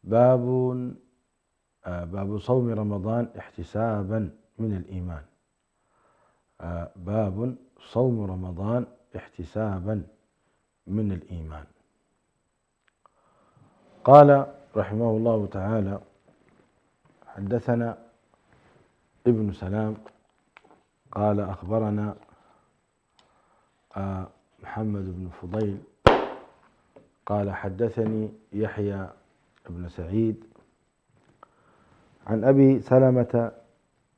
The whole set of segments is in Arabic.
باب باب صوم رمضان احتسابا من الإيمان. باب صوم رمضان احتسابا من الإيمان. قال رحمه الله تعالى: حدثنا ابن سلام قال أخبرنا محمد بن فضيل قال حدثني يحيى بن سعيد عن أبي سلمة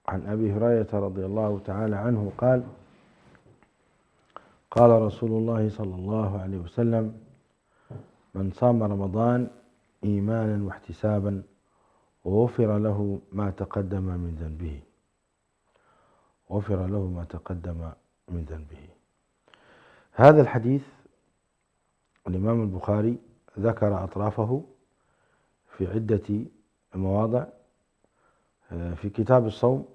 عن أبي هريرة رضي الله تعالى عنه قال: قال رسول الله صلى الله عليه وسلم: من صام رمضان إيمانا واحتسابا غفر له ما تقدم من ذنبه. غفر له ما تقدم من ذنبه. هذا الحديث الإمام البخاري ذكر أطرافه في عدة مواضع في كتاب الصوم،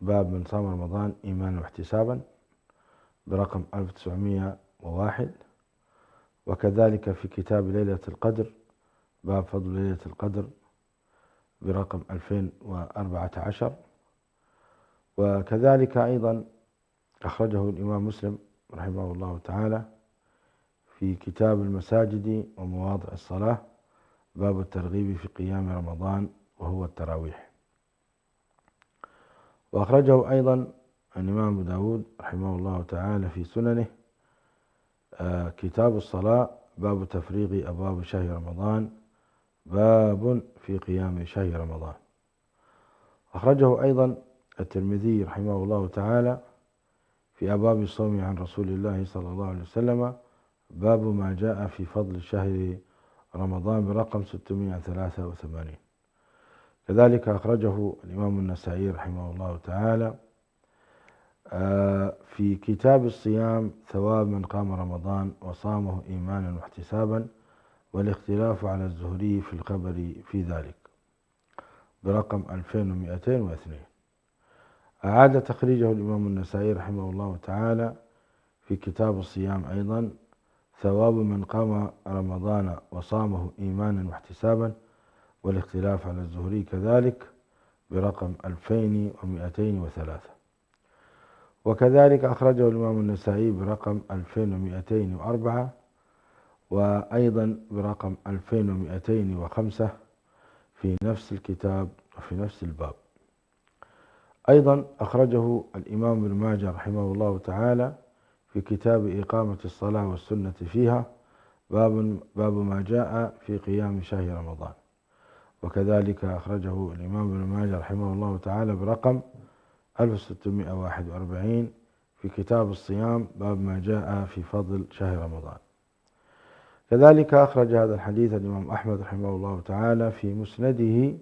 باب من صام رمضان إيمانا واحتسابا برقم 1901، وكذلك في كتاب ليلة القدر باب فضل ليلة القدر برقم 2014، وكذلك أيضا أخرجه الإمام مسلم رحمه الله تعالى في كتاب المساجد ومواضع الصلاة باب الترغيب في قيام رمضان وهو التراويح. وأخرجه أيضا الإمام أبو داود رحمه الله تعالى في سننه كتاب الصلاة باب تفريغ أبواب شهر رمضان باب في قيام شهر رمضان. أخرجه أيضا الترمذي رحمه الله تعالى في أبواب الصوم عن رسول الله صلى الله عليه وسلم باب ما جاء في فضل شهر رمضان برقم 683. كذلك أخرجه الإمام النسائي رحمه الله تعالى في كتاب الصيام ثواب من قام رمضان وصامه إيمانا واحتسابا والاختلاف على الزهري في الخبر في ذلك برقم 2202. أعاد تخريجه الإمام النسائي رحمه الله تعالى في كتاب الصيام أيضا ثواب من قام رمضان وصامه إيمانا واحتسابا والاختلاف على الزهري كذلك برقم 2203. وكذلك أخرجه الإمام النسائي برقم 2204 وأيضا برقم 2205 في نفس الكتاب وفي نفس الباب. أيضا أخرجه الإمام ابن ماجه رحمه الله تعالى في كتاب إقامة الصلاة والسنة فيها باب ما جاء في قيام شهر رمضان. وكذلك أخرجه الإمام ابن ماجه رحمه الله تعالى برقم 1641 في كتاب الصيام باب ما جاء في فضل شهر رمضان. كذلك أخرج هذا الحديث الإمام أحمد رحمه الله تعالى في مسنده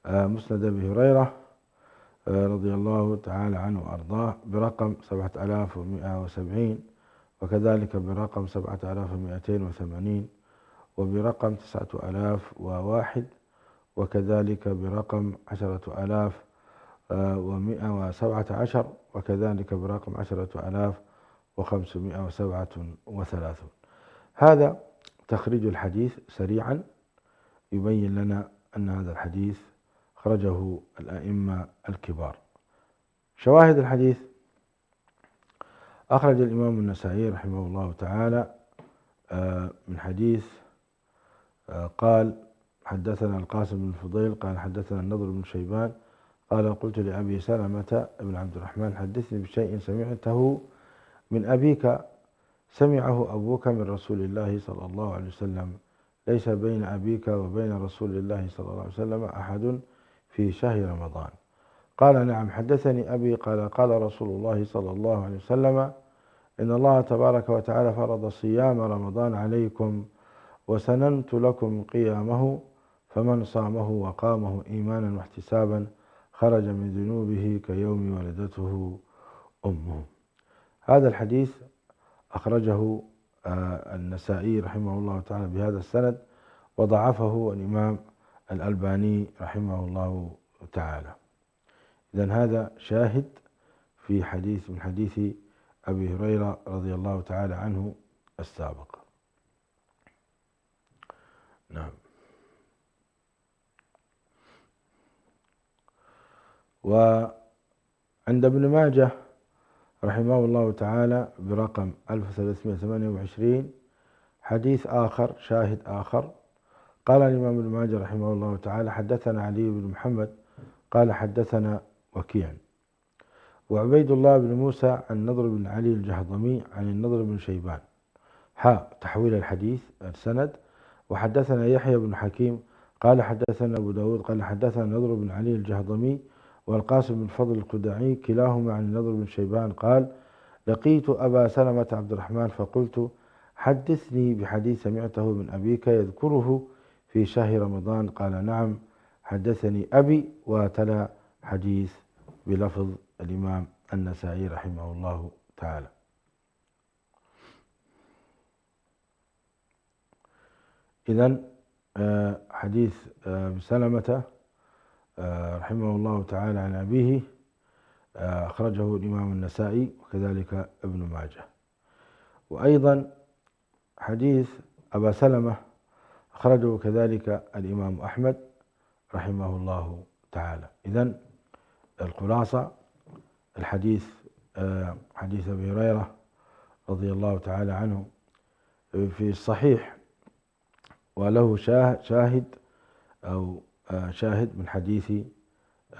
مسند أبي هريرة رضي الله تعالى عنه وأرضاه برقم 7170، وكذلك برقم 7280، وبرقم 9001، وكذلك برقم 10117، وكذلك برقم 10537. هذا تخريج الحديث سريعا يبين لنا أن هذا الحديث أخرجه الأئمة الكبار. شواهد الحديث: أخرج الإمام النسائي رحمه الله تعالى من حديث قال: حدثنا القاسم بن فضيل قال حدثنا النضر بن شيبان قال: قلت لأبي سلمة بن عبد الرحمن حدثني بشيء سمعته من أبيك سمعه أبوك من رسول الله صلى الله عليه وسلم، ليس بين أبيك وبين رسول الله صلى الله عليه وسلم أحد في شهر رمضان. قال: نعم. حدثني أبي قال: قال رسول الله صلى الله عليه وسلم: إن الله تبارك وتعالى فرض صيام رمضان عليكم وسننت لكم قيامه، فمن صامه وقامه إيمانا واحتسابا خرج من ذنوبه كيوم ولدته أمه. هذا الحديث أخرجه النسائي رحمه الله تعالى بهذا السند، وضعفه الإمام الألباني رحمه الله تعالى. إذن هذا شاهد في حديث من حديث أبي هريرة رضي الله تعالى عنه السابق. نعم. وعند ابن ماجه رحمه الله تعالى برقم 1328 حديث آخر شاهد آخر. قال الإمام ابن ماجه رحمه الله تعالى حدثنا علي بن محمد قال حدثنا وكيع وعبيد الله بن موسى عن نضر بن علي الجهضمي عن النضر بن شيبان تحويل الحديث السند. وحدثنا يحيى بن حكيم قال حدثنا أبو داود قال حدثنا نضر بن علي الجهضمي والقاسم بن فضل القدعي كلاهما عن النضر بن شيبان قال لقيت أبا سلمة عبد الرحمن فقلت حدثني بحديث سمعته من أبيك يذكره في شهر رمضان قال نعم حدثني أبي وتلا حديث بلفظ الإمام النسائي رحمه الله تعالى. إذن حديث سلمة رحمه الله تعالى عن أبيه أخرجه الإمام النسائي وكذلك ابن ماجه. وأيضا حديث أبا سلمة أخرجه كذلك الإمام أحمد رحمه الله تعالى. إذن الخلاصة الحديث حديث أبي هريرة رضي الله تعالى عنه في الصحيح وله شاهد أو شاهد من حديث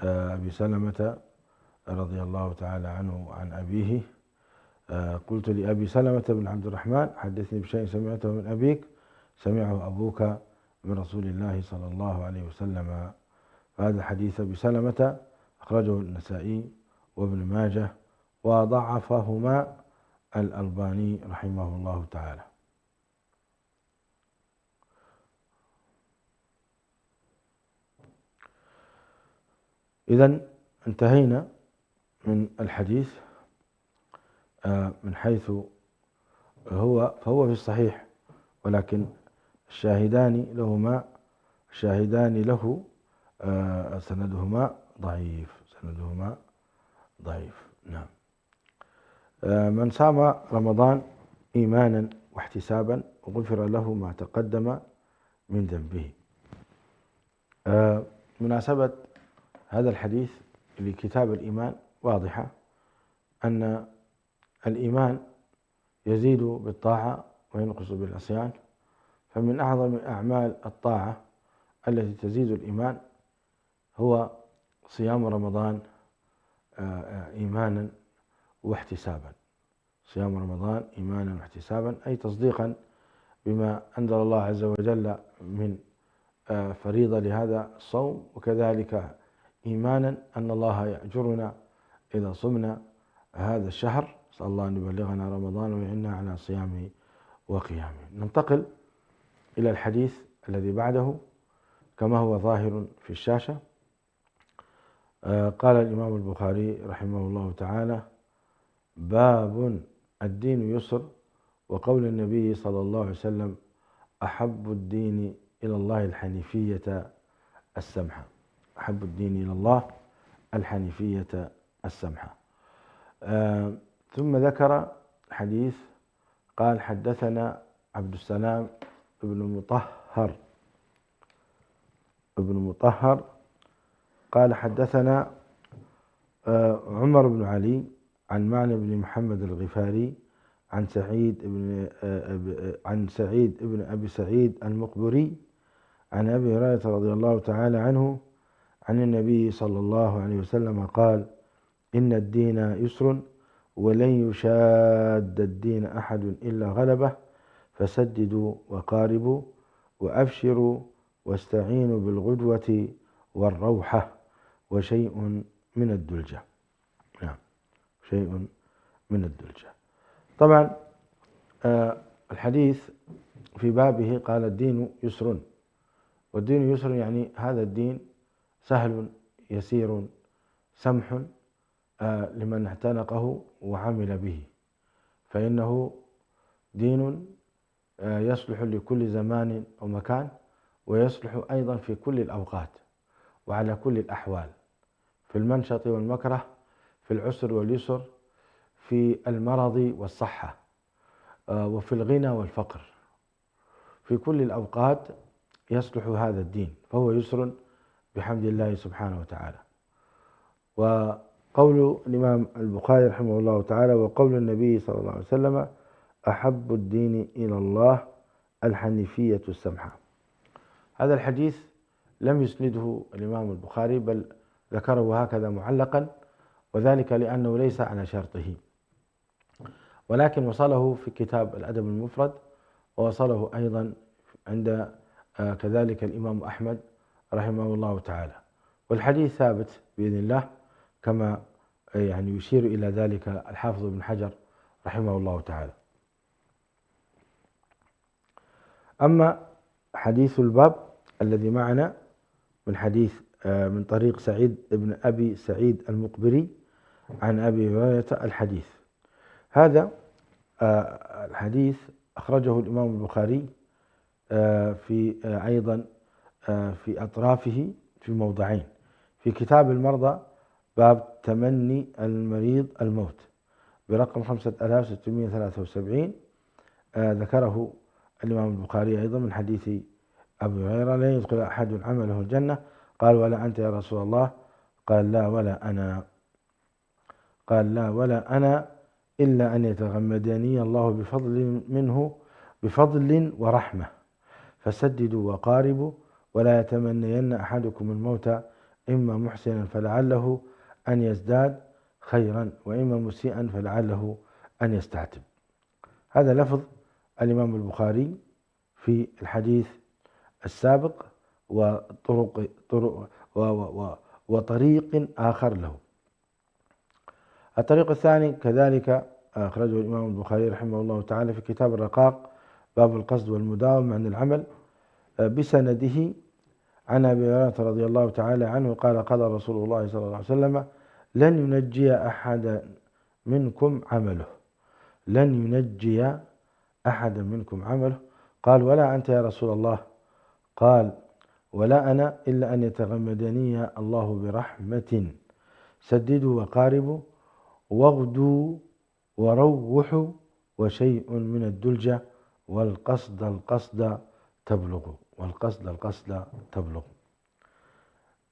أبي سلمة رضي الله تعالى عنه عن أبيه قلت لأبي سلمة بن عبد الرحمن حدثني بشيء سمعته من أبيك سمعه أبوك من رسول الله صلى الله عليه وسلم. فهذا حديث أبي سلمة أخرجه النسائي وابن ماجه وضعفهما الألباني رحمه الله تعالى. إذن انتهينا من الحديث من حيث فهو في الصحيح ولكن الشاهدان له سندهما ضعيف. نعم. من صام رمضان إيمانا واحتسابا غفر له ما تقدم من ذنبه. مناسبة هذا الحديث لكتاب الإيمان واضحة أن الإيمان يزيد بالطاعة وينقص بالعصيان. فمن أعظم أعمال الطاعة التي تزيد الإيمان هو صيام رمضان إيمانا واحتسابا. صيام رمضان إيمانا واحتسابا أي تصديقا بما أنزل الله عز وجل من فريضة لهذا الصوم وكذلك إيمانا أن الله يأجرنا إذا صمنا هذا الشهر. نسأل الله أن يبلغنا رمضان ويعنا على صيامه وقيامه. ننتقل إلى الحديث الذي بعده كما هو ظاهر في الشاشة. قال الإمام البخاري رحمه الله تعالى باب الدين يسر وقول النبي صلى الله عليه وسلم أحب الدين إلى الله الحنيفية السمحة. أحب الدين إلى الله الحنيفية السمحة. ثم ذكر حديث قال حدثنا عبد السلام ابن مطهر قال حدثنا عمر بن علي عن معنى بن محمد الغفاري عن سعيد بن أبي سعيد المقبري عن أبي هريرة رضي الله تعالى عنه عن النبي صلى الله عليه وسلم قال إن الدين يسر ولن يشاد الدين أحد إلا غلبه فسددوا وقاربوا وأبشروا واستعينوا بالغدوة والروحة وشيء من الدلجة. نعم شيء من الدلجة. طبعا الحديث في بابه قال الدين يسر والدين يسر يعني هذا الدين سهل يسير سمح لمن اعتنقه وعمل به فإنه دين يصلح لكل زمان ومكان ويصلح أيضا في كل الأوقات وعلى كل الأحوال في المنشط والمكره في العسر واليسر في المرض والصحة وفي الغنى والفقر في كل الأوقات يصلح هذا الدين فهو يسر بحمد الله سبحانه وتعالى. وقول الإمام البخاري رحمه الله تعالى وقول النبي صلى الله عليه وسلم: أحب الدين إلى الله الحنيفية السمحة. هذا الحديث لم يسنده الإمام البخاري، بل ذكره هكذا معلقا، وذلك لأنه ليس على شرطه، ولكن وصله في كتاب الأدب المفرد، ووصله أيضا عند كذلك الإمام أحمد رحمه الله تعالى. والحديث ثابت بإذن الله، كما يعني يشير إلى ذلك الحافظ بن حجر رحمه الله تعالى. أما حديث الباب الذي معنا من حديث من طريق سعيد بن أبي سعيد المقبري عن أبي هريرة الحديث، هذا الحديث أخرجه الإمام البخاري في أيضا في أطرافه في موضعين: في كتاب المرضى باب تمني المريض الموت برقم 5673، ذكره الإمام البخاري أيضا من حديث أبي هريرة: لن يدخل أحد عمله الجنة، قال: ولا أنت يا رسول الله؟ قال: لا ولا أنا. قال: لا ولا أنا إلا أن يتغمدني الله بفضل منه، بفضل ورحمة، فسددوا وقاربوا، ولا يتمنين أحدكم الموت إما محسنا فلعله أن يزداد خيرا، وإما مسيئا فلعله أن يستعتب. هذا لفظ الإمام البخاري في الحديث السابق، وطريق آخر له. الطريق الثاني كذلك أخرجه الإمام البخاري رحمه الله تعالى في كتاب الرقاق باب القصد والمداومة عن العمل بسنده عن أبي هريرة رضي الله تعالى عنه قال: قال رسول الله صلى الله عليه وسلم: لن ينجي أحد منكم عمله. لن ينجي أحد منكم عمله. قال: ولا أنت يا رسول الله؟ قال: ولا أنا إلا أن يتغمدني الله برحمة، سددوا وقاربوا، واغدوا وروحوا، وشيء من الدلجة، والقصد القصد تبلغ. والقصد القصد تبلغ.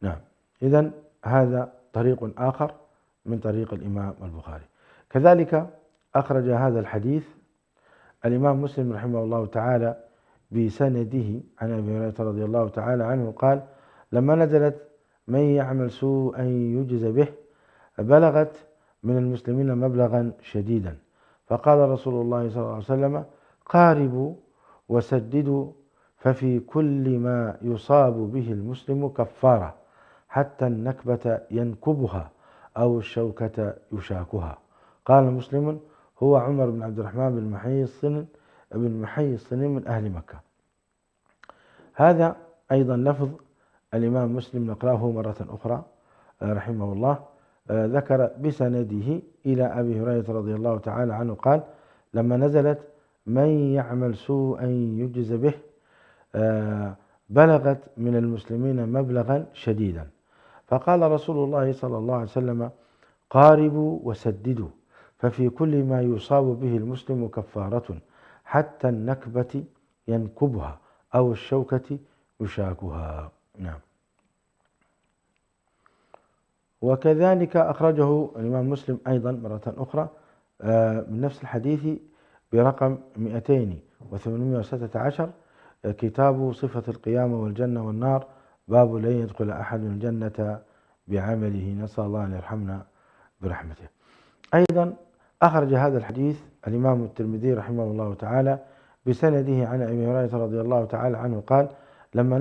نعم، إذن هذا طريق آخر من طريق الإمام البخاري. كذلك أخرج هذا الحديث الإمام مسلم رحمه الله تعالى بسنده عن أبي هريرة رضي الله تعالى عنه قال: لما نزلت من يعمل سوءا يجز به بلغت من المسلمين مبلغا شديدا، فقال رسول الله صلى الله عليه وسلم: قاربوا وسددوا، ففي كل ما يصاب به المسلم كفارة، حتى النكبة ينكبها أو الشوكة يشاكها. قال مسلم: هو عمر بن عبد الرحمن بن محي الصن من أهل مكة. هذا أيضا لفظ الإمام مسلم، نقرأه مرة أخرى رحمه الله. ذكر بسنده إلى أبي هريرة رضي الله تعالى عنه قال: لما نزلت من يعمل سوءا يجز به بلغت من المسلمين مبلغا شديدا، فقال رسول الله صلى الله عليه وسلم: قاربوا وسددوا، ففي كل ما يصاب به المسلم كفارة، حتى النكبة ينكبها أو الشوكة يشاكها. نعم. وكذلك أخرجه الإمام مسلم أيضا مرة أخرى من نفس الحديث برقم 2816، كتاب صفة القيامة والجنة والنار باب لن يدخل أحد الجنة بعمله، نسأل الله أن يرحمنا برحمته. أيضا أخرج هذا الحديث الإمام الترمذي رحمه الله تعالى بسنده عن أبي هريرة رضي الله تعالى عنه قال: لما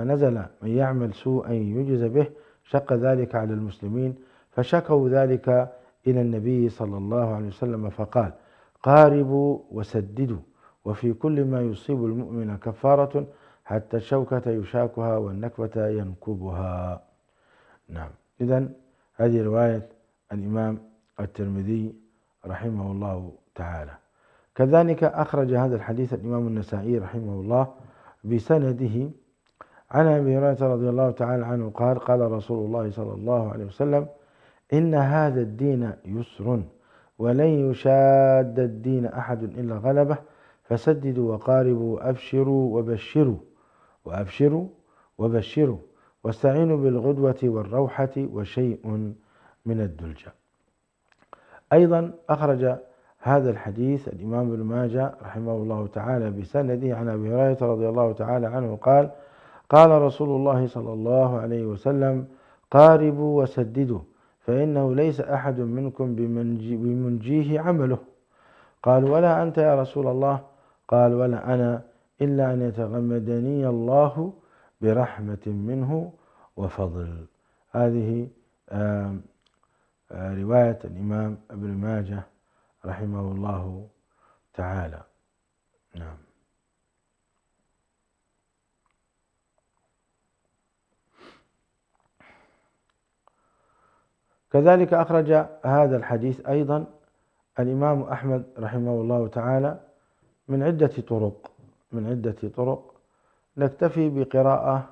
نزل من يعمل سوءا يجز به شق ذلك على المسلمين، فشكوا ذلك إلى النبي صلى الله عليه وسلم، فقال: قاربوا وسددوا، وفي كل ما يصيب المؤمن كفارة، حتى الشوكة يشاكها والنكبة ينكبها. نعم، إذن هذه رواية الإمام الترمذي رحمه الله تعالى. كذلك أخرج هذا الحديث الإمام النسائي رحمه الله بسنده عن أبي هريرة رضي الله تعالى عنه قال: قال رسول الله صلى الله عليه وسلم: إن هذا الدين يسر، ولن يشاد الدين أحد إلا غلبه، فسددوا وقاربوا، وأبشروا وبشروا واستعينوا بالغدوة والروحة وشيء من الدلجة. أيضا أخرج هذا الحديث الإمام ابن ماجه رحمه الله تعالى بسنده عن أبي هريرة رضي الله تعالى عنه قال: قال رسول الله صلى الله عليه وسلم: قاربوا وسددوا، فإنه ليس أحد منكم بمنجيه عمله. قال: ولا أنت يا رسول الله؟ قال: ولا أنا، إلا أن يتغمدني الله برحمة منه وفضل. هذه رواية الإمام ابن ماجه رحمه الله تعالى. نعم. كذلك أخرج هذا الحديث أيضا الإمام أحمد رحمه الله تعالى من عدة طرق، نكتفي بقراءة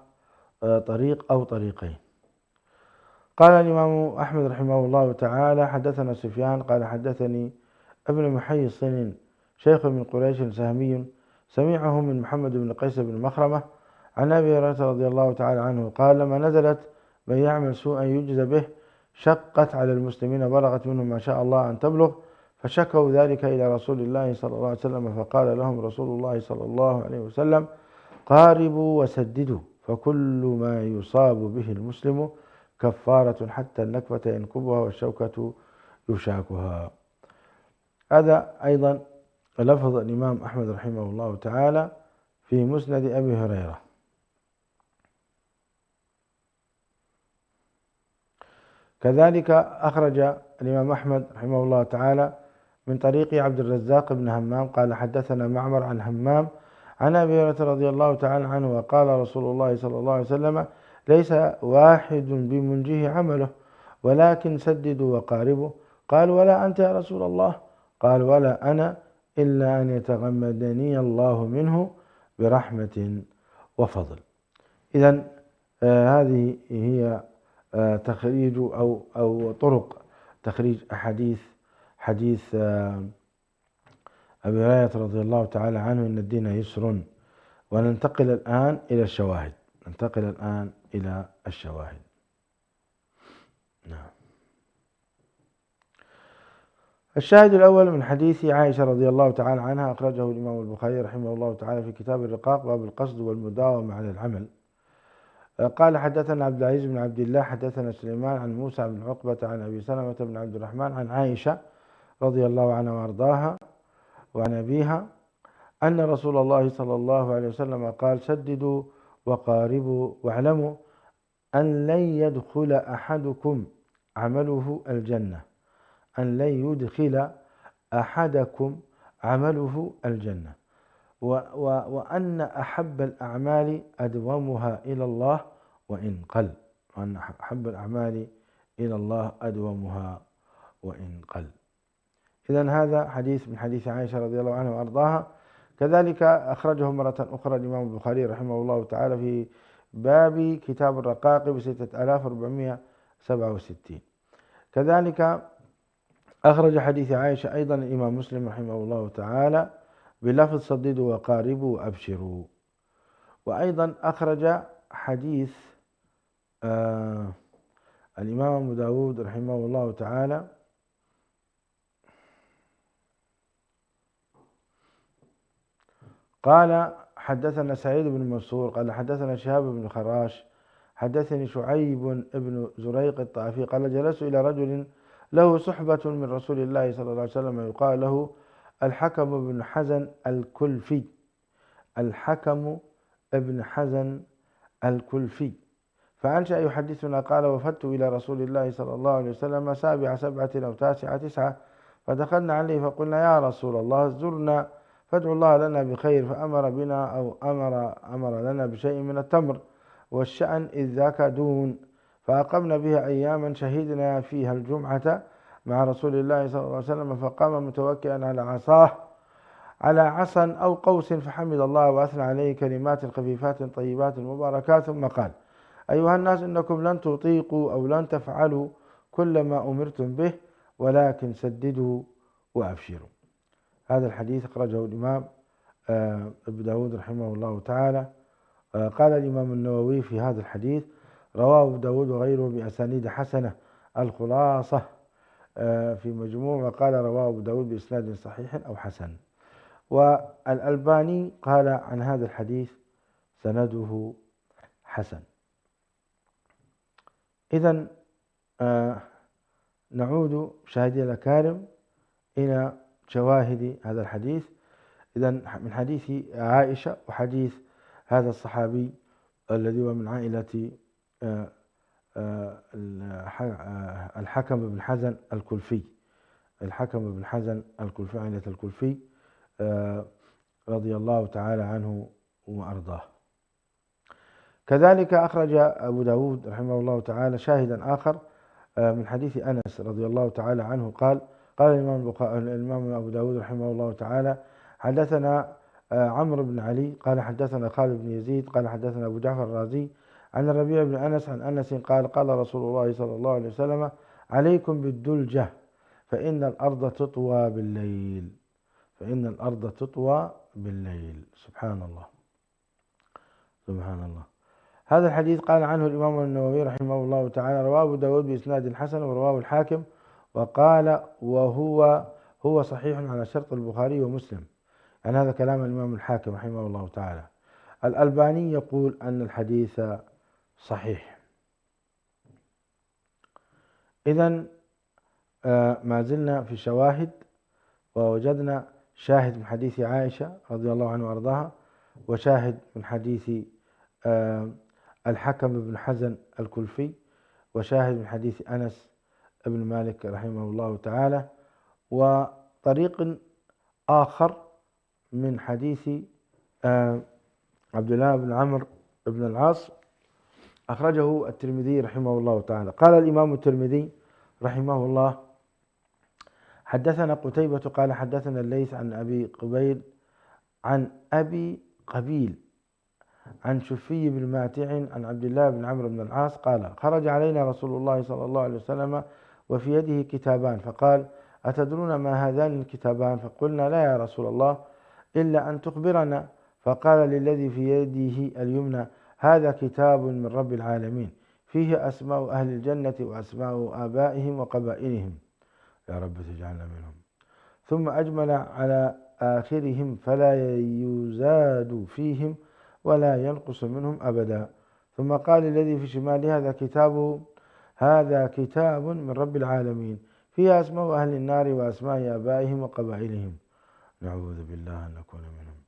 طريق أو طريقين. قال الإمام أحمد رحمه الله تعالى: حدثنا سفيان قال حدثني ابن محيصن شيخ من قريش سهمي سمعه من محمد بن قيس بن مخرمة عن أبي هريرة رضي الله تعالى عنه قال: لما نزلت من يعمل سوءا يجزى به شقت على المسلمين بلغت منهم ما شاء الله أن تبلغ، فشكوا ذلك إلى رسول الله صلى الله عليه وسلم، فقال لهم رسول الله صلى الله عليه وسلم: قاربوا وسددوا، فكل ما يصاب به المسلم كفارة حتى النكبة ينكبها والشوكة يشاكها. هذا أيضا لفظ الإمام أحمد رحمه الله تعالى في مسند أبي هريرة. كذلك أخرج الإمام أحمد رحمه الله تعالى من طريق عبد الرزاق بن همام قال حدثنا معمر عن همام عن أبي هريرة رضي الله تعالى عنه وقال رسول الله صلى الله عليه وسلم: ليس واحد بمنجيه عمله، ولكن سددوا وقاربوا. قال: ولا أنت يا رسول الله؟ قال: ولا أنا، إلا أن يتغمدني الله منه برحمة وفضل. إذن هذه هي تخريج أو طرق تخريج حديث أبي هريرة رضي الله تعالى عنه: إن الدين يسر. وننتقل الآن إلى الشواهد. نعم. الشاهد الأول من حديث عائشة رضي الله تعالى عنها أخرجه الإمام البخاري رحمه الله تعالى في كتاب الرقاق باب القصد والمداومة على العمل. قال: حدثنا عبد العزيز بن عبد الله حدثنا سليمان عن موسى بن عقبة عن أبي سلمة بن عبد الرحمن عن عائشة رضي الله عنها وأرضاها وعن أبيها أن رسول الله صلى الله عليه وسلم قال: سددوا وقاربوا واعلموا أن لن يدخل أحدكم عمله الجنة، وأن أحب الأعمال أدومها إلى الله وإن قل. إذن هذا حديث من حديث عائشة رضي الله عنها وأرضاها. كذلك أخرجه مرة أخرى الإمام البخاري رحمه الله تعالى في باب كتاب الرقاق ب6467. كذلك أخرج حديث عائشة أيضا الإمام مسلم رحمه الله تعالى بلفظ: سددوا وقاربوا وأبشروا. وأيضا أخرج حديث الإمام أبو داود رحمه الله تعالى قال: حدثنا سعيد بن منصور قال حدثنا شهاب بن خراش حدثني شعيب بن زريق الطائفي قال: جلست إلى رجل له صحبة من رسول الله صلى الله عليه وسلم يقال له الحكم بن حزن الكلفي، فأنشأ يحدثنا قال: وفدت إلى رسول الله صلى الله عليه وسلم 7 أو 9، فدخلنا عليه فقلنا: يا رسول الله، زرنا فادعوا الله لنا بخير، فأمر بنا أو أمر لنا بشيء من التمر والشأن إذ ذاك دون، فأقمنا بها أياما شهدنا فيها الجمعة مع رسول الله صلى الله عليه وسلم، فقام متوكئا على عصا أو قوس، فحمد الله وأثنى عليه كلمات خفيفات طيبات مباركات، ثم قال: أيها الناس، إنكم لن تطيقوا أو لن تفعلوا كل ما أمرتم به، ولكن سددوا وأبشروا. هذا الحديث أخرجه الإمام أبو داود رحمه الله تعالى. قال الإمام النووي في هذا الحديث: رواه أبو داود وغيره بأسانيد حسنة. الخلاصة في مجموع وقال رواه أبو داود بإسناد صحيح أو حسن. والألباني قال عن هذا الحديث سنده حسن. إذن نعود مشاهدي الأكارم إلى شواهد هذا الحديث. إذن من حديث عائشة وحديث هذا الصحابي الذي هو من عائلة الحكم بن حزن الكلفي، الحكم بن حزن الكلفي، عائلة الكلفي رضي الله تعالى عنه وأرضاه. كذلك أخرج أبو داود رحمه الله تعالى شاهدا آخر من حديث أنس رضي الله تعالى عنه قال الإمام أبو داود رحمه الله تعالى حدثنا عمرو بن علي قال حدثنا خالد بن يزيد قال حدثنا أبو جعفر الرازي عن الربيع بن أنس عن أنس قال قال رسول الله صلى الله عليه وسلم عليكم بالدلجة فإن الأرض تطوى بالليل، فإن الأرض تطوى بالليل. سبحان الله، سبحان الله. هذا الحديث قال عنه الإمام النووي رحمه الله تعالى رواه أبو داود بإسناد حسن ورواه الحاكم وقال وهو صحيح على شرط البخاري ومسلم. يعني هذا كلام الإمام الحاكم رحمه الله تعالى. الألباني يقول أن الحديث صحيح. إذن ما زلنا في شواهد، ووجدنا شاهد من حديث عائشة رضي الله عنها وأرضاها، وشاهد من حديث الحكم بن حزن الكلفي، وشاهد من حديث أنس بن مالك رحمه الله تعالى، وطريق آخر من حديث عبد الله بن عمرو بن العاص أخرجه الترمذي رحمه الله تعالى. قال الإمام الترمذي رحمه الله حدثنا قتيبة قال حدثنا الليث عن أبي قبيل عن شفي بن ماتع عن عبد الله بن عمرو بن العاص قال خرج علينا رسول الله صلى الله عليه وسلم وفي يده كتابان فقال أتدرون ما هذان الكتابان؟ فقلنا لا يا رسول الله إلا أن تخبرنا. فقال للذي في يده اليمنى هذا كتاب من رب العالمين فيه أسماء أهل الجنة وأسماء آبائهم وقبائلهم، يا رب تجعلنا منهم. ثم أجمل على آخرهم فلا يزاد فيهم ولا ينقص منهم أبدا. ثم قال الذي في شماله هذا كتاب من رب العالمين فيه أسماء أهل النار وأسماء آبائهم وقبائلهم، نعوذ بالله أن نكون منهم.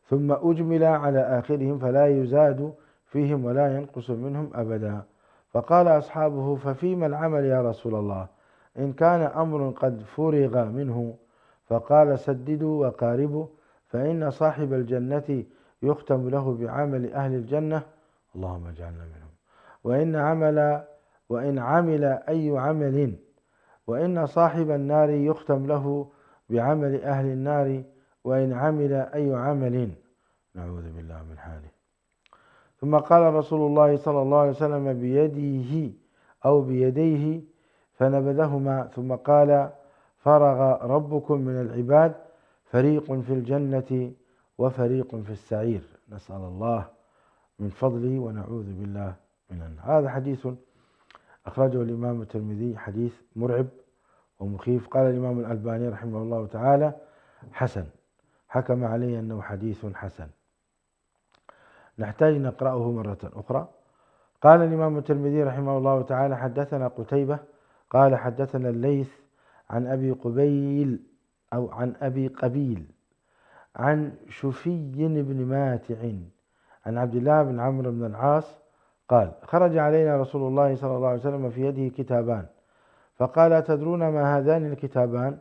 ثم أجمل على آخرهم فلا يزاد فيهم ولا ينقص منهم أبدا. فقال أصحابه ففيما العمل يا رسول الله إن كان أمر قد فرغ منه؟ فقال سددوا وقاربوا فإن صاحب الجنة يختم له بعمل أهل الجنة، اللهم اجعلنا منهم، وإن عمل أي عمل، وإن صاحب النار يختم له بعمل أهل النار وإن عمل أي عمل، نعوذ بالله من حاله. ثم قال رسول الله صلى الله عليه وسلم بيده أو بيديه فنبذهما ثم قال فرغ ربكم من العباد فريق في الجنة وفريق في السعير، نسأل الله من فضله ونعوذ بالله من النار. هذا حديث أخرجه الإمام الترمذي، حديث مرعب ومخيف. قال الإمام الألباني رحمه الله تعالى حسن، حكم عليه أنه حديث حسن. نحتاج نقرأه مرة أخرى. قال الإمام الترمذي رحمه الله تعالى حدثنا قتيبة قال حدثنا الليث عن أبي قبيل عن شفي بن ماتع عن عبد الله بن عمرو بن العاص قال خرج علينا رسول الله صلى الله عليه وسلم في يده كتابان فقال أتدرون ما هذان الكتابان؟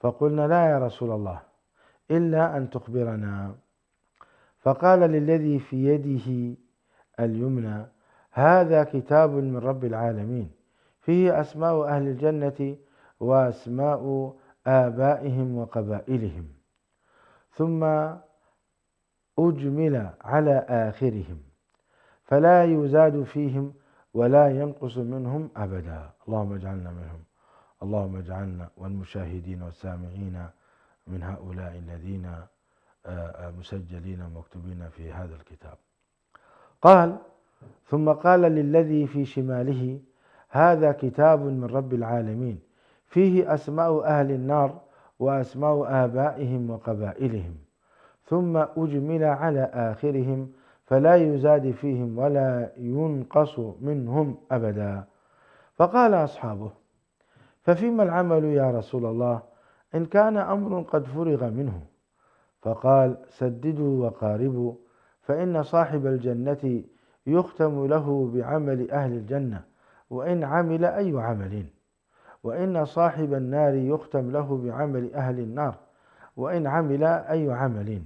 فقلنا لا يا رسول الله إلا أن تخبرنا. فقال للذي في يده اليمنى هذا كتاب من رب العالمين فيه أسماء أهل الجنة وأسماء آبائهم وقبائلهم، ثم أجمل على آخرهم فلا يزاد فيهم ولا ينقص منهم أبدا، اللهم اجعلنا منهم، اللهم اجعلنا والمشاهدين والسامعين من هؤلاء الذين مسجلين ومكتوبين في هذا الكتاب. قال ثم قال للذي في شماله: هذا كتاب من رب العالمين فيه أسماء أهل النار وأسماء آبائهم وقبائلهم، ثم أجمل على آخرهم فلا يزاد فيهم ولا ينقص منهم أبدا. فقال أصحابه: ففيما العمل يا رسول الله إن كان أمر قد فرغ منه؟ فقال: سددوا وقاربوا، فإن صاحب الجنة يختم له بعمل أهل الجنة وإن عمل أي عمل، وإن صاحب النار يختم له بعمل أهل النار وإن عمل أي عمل.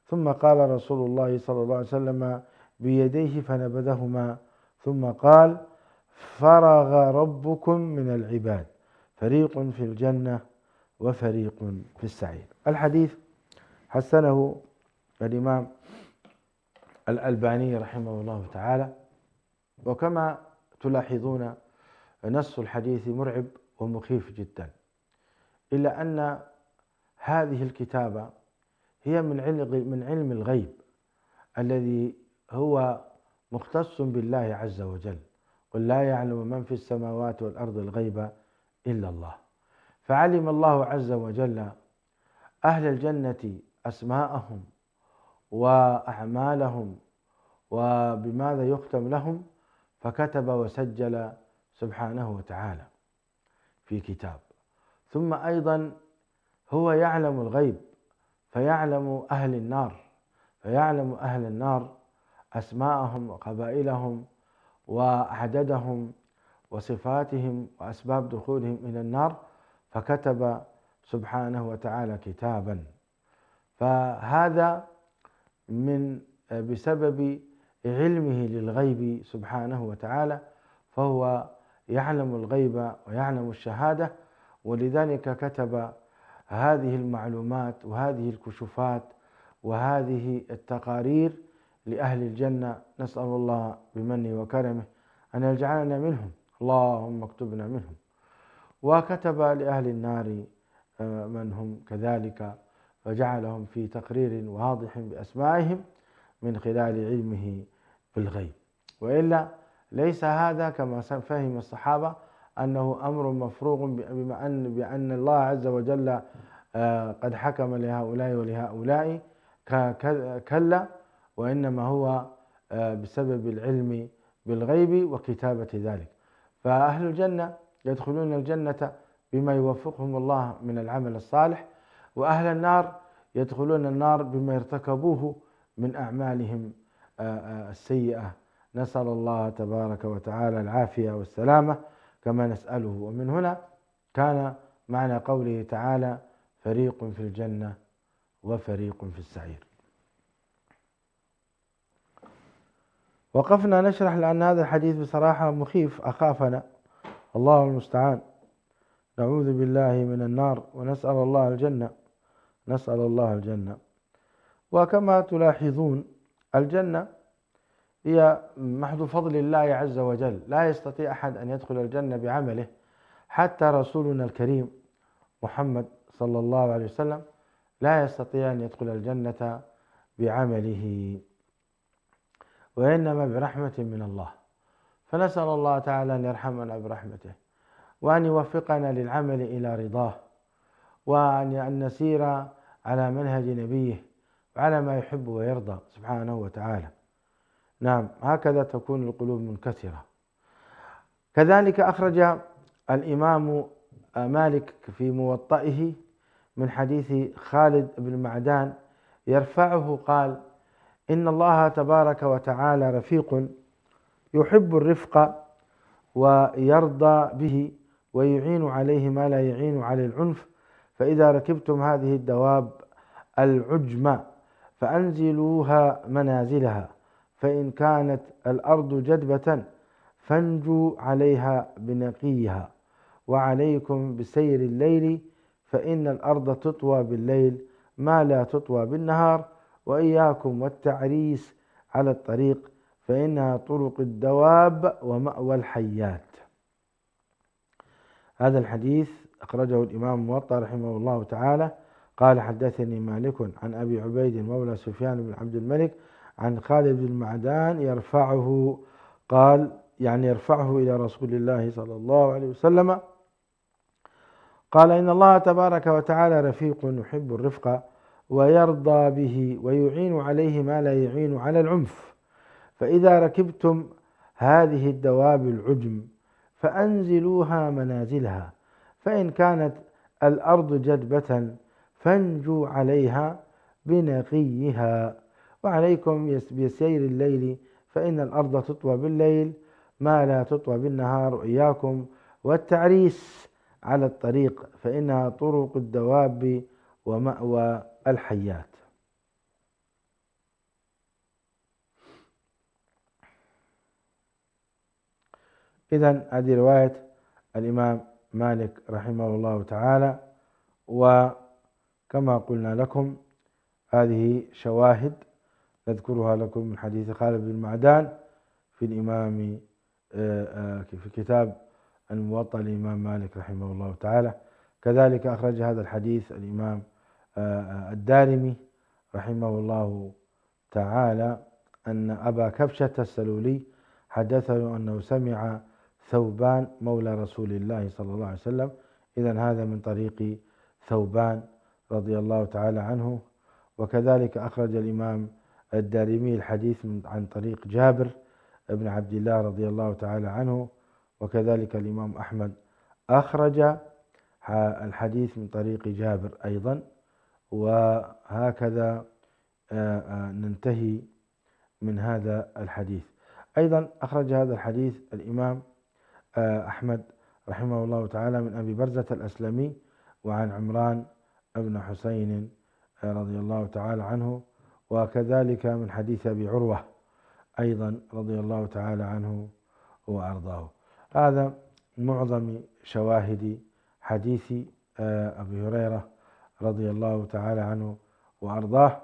ثم قال رسول الله صلى الله عليه وسلم بيديه فنبذهما، ثم قال: فرغ ربكم من العباد، فريق في الجنة وفريق في السعير. الحديث حسنه الإمام الألباني رحمه الله تعالى. وكما تلاحظون نص الحديث مرعب ومخيف جدا، إلا أن هذه الكتابة هي من علم الغيب الذي هو مختص بالله عز وجل. قل لا يعلم من في السماوات والأرض الغيب إلا الله. فعلم الله عز وجل أهل الجنة أسماءهم وأعمالهم وبماذا يختم لهم، فكتب وسجل سبحانه وتعالى في كتاب. ثم أيضا هو يعلم الغيب، فيعلم أهل النار أسماءهم وقبائلهم وعددهم وصفاتهم وأسباب دخولهم إلى النار، فكتب سبحانه وتعالى كتابا. فهذا بسبب علمه للغيب سبحانه وتعالى، فهو يعلم الغيب ويعلم الشهادة، ولذلك كتب هذه المعلومات وهذه الكشوفات وهذه التقارير لأهل الجنة. نسأل الله بمنه وكرمه أن يجعلنا منهم، اللهم اكتبنا منهم. وكتب لأهل النار من هم كذلك، وجعلهم في تقرير واضح بأسمائهم من خلال علمه بالغيب. وإلا ليس هذا كما فهم الصحابة أنه أمر مفروغ بأن الله عز وجل قد حكم لهؤلاء ولهؤلاء، كلا، وإنما هو بسبب العلم بالغيب وكتابة ذلك. فأهل الجنة يدخلون الجنة بما يوفقهم الله من العمل الصالح، وأهل النار يدخلون النار بما ارتكبوه من أعمالهم السيئة. نسأل الله تبارك وتعالى العافية والسلامة كما نسأله. ومن هنا كان معنى قوله تعالى: فريق في الجنة وفريق في السعير. وقفنا نشرح لأن هذا الحديث بصراحة مخيف، أخافنا، الله المستعان. نعوذ بالله من النار ونسأل الله الجنة، نسأل الله الجنة. وكما تلاحظون الجنة هي محض فضل الله عز وجل، لا يستطيع أحد أن يدخل الجنة بعمله، حتى رسولنا الكريم محمد صلى الله عليه وسلم لا يستطيع أن يدخل الجنة بعمله، وإنما برحمة من الله. فنسأل الله تعالى أن يرحمنا برحمته، وأن يوفقنا للعمل إلى رضاه، وأن نسير على منهج نبيه وعلى ما يحب ويرضى سبحانه وتعالى. نعم، هكذا تكون القلوب منكسرة. كذلك أخرج الإمام مالك في موطئه من حديث خالد بن معدان يرفعه، قال: إن الله تبارك وتعالى رفيق يحب الرفق ويرضى به ويعين عليه ما لا يعين على العنف. فإذا ركبتم هذه الدواب العجمة فأنزلوها منازلها، فإن كانت الأرض جدبة فانجوا عليها بنقيها، وعليكم بسير الليل فإن الأرض تطوى بالليل ما لا تطوى بالنهار، وإياكم والتعريس على الطريق فإنها طرق الدواب ومأوى الحيات. هذا الحديث أخرجه الإمام موطأ رحمه الله تعالى. قال: حدثني مالك عن أبي عبيد مولى سفيان بن عبد الملك عن خالد بن معدان يرفعه قال يعني يرفعه إلى رسول الله صلى الله عليه وسلم، قال إن الله تبارك وتعالى رفيق يحب الرفق ويرضى به ويعين عليه ما لا يعين على العنف، فإذا ركبتم هذه الدواب العجم فأنزلوها منازلها، فإن كانت الأرض جدبة فانجوا عليها بنقيها، وعليكم بسير الليل فإن الأرض تطوى بالليل ما لا تطوى بالنهار، وإياكم والتعريس على الطريق فإنها طرق الدواب ومأوى الحيات. إذن هذه رواية الإمام مالك رحمه الله تعالى، وكما قلنا لكم هذه شواهد نذكرها لكم من حديث خالد بن معدان في الإمام في كتاب الموطأ الإمام مالك رحمه الله تعالى. كذلك أخرج هذا الحديث الإمام الدارمي رحمه الله تعالى أن أبا كبشة السلولي حدثه أنه سمع ثوبان مولى رسول الله صلى الله عليه وسلم. إذن هذا من طريق ثوبان رضي الله تعالى عنه. وكذلك أخرج الإمام الدارمي الحديث عن طريق جابر بن عبد الله رضي الله تعالى عنه. وكذلك الإمام أحمد أخرج الحديث من طريق جابر أيضا. وهكذا ننتهي من هذا الحديث. أيضا أخرج هذا الحديث الإمام أحمد رحمه الله تعالى من أبي برزة الأسلمي وعن عمران بن حسين رضي الله تعالى عنه، وكذلك من حديث أبي عروة أيضا رضي الله تعالى عنه وأرضاه. هذا معظم شواهد حديث أبي هريرة رضي الله تعالى عنه وأرضاه،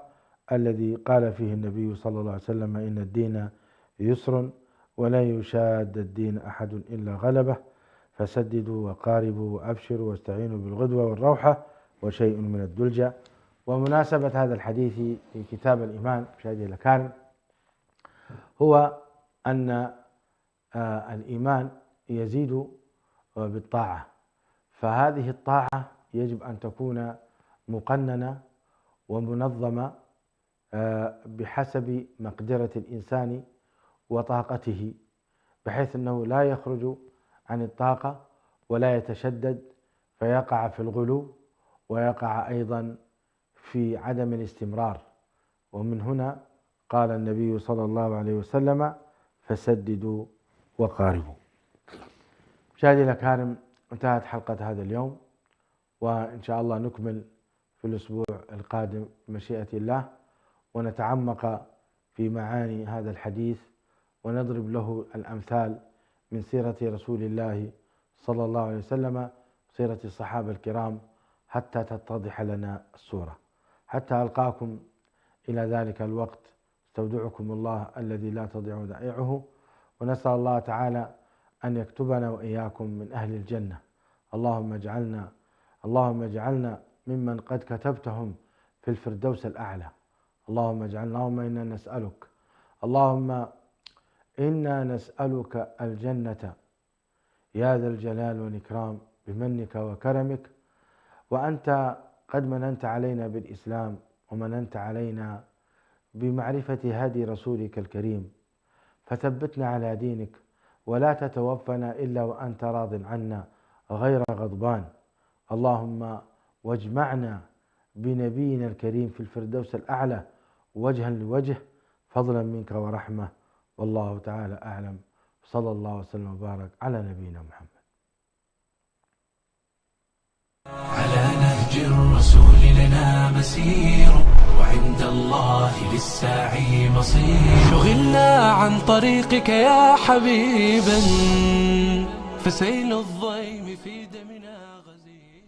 الذي قال فيه النبي صلى الله عليه وسلم إن الدين يسر ولا يشاد الدين أحد إلا غلبه، فسددوا وقاربوا وأبشروا واستعينوا بالغدوة والروحة وشيء من الدلجة. ومناسبة هذا الحديث في كتاب الإيمان مشاهدي الأكارم هو أن الإيمان يزيد بالطاعة، فهذه الطاعة يجب أن تكون مقننة ومنظمة بحسب مقدرة الإنسان وطاقته، بحيث أنه لا يخرج عن الطاقة ولا يتشدد فيقع في الغلو ويقع أيضا في عدم الاستمرار. ومن هنا قال النبي صلى الله عليه وسلم فسددوا وقاربوا. مشاهدي الأكارم، انتهت حلقة هذا اليوم، وإن شاء الله نكمل في الأسبوع القادم بمشيئة الله، ونتعمق في معاني هذا الحديث ونضرب له الأمثال من سيرة رسول الله صلى الله عليه وسلم، سيرة الصحابة الكرام، حتى تتضح لنا الصورة. حتى ألقاكم إلى ذلك الوقت استودعكم الله الذي لا تضيع ودائعه، ونسأل الله تعالى أن يكتبنا وإياكم من أهل الجنة. اللهم اجعلنا ممن قد كتبتهم في الفردوس الأعلى. اللهم إنا نسألك الجنة يا ذا الجلال والإكرام بمنك وكرمك، وأنت قد مننت علينا بالإسلام ومننت علينا بمعرفة هدي رسولك الكريم، فثبتنا على دينك ولا تتوفنا إلا وأنت راض عنا غير غضبان. اللهم واجمعنا بنبينا الكريم في الفردوس الأعلى وجها لوجه، فضلا منك ورحمة. والله تعالى أعلم. صلى الله وسلم وبارك على نبينا محمد. على نهج الرسول لنا مسير، وعند الله للساعي مصير. شغلنا عن طريقك يا حبيبا، فسيل الضيم في دمنا غزير.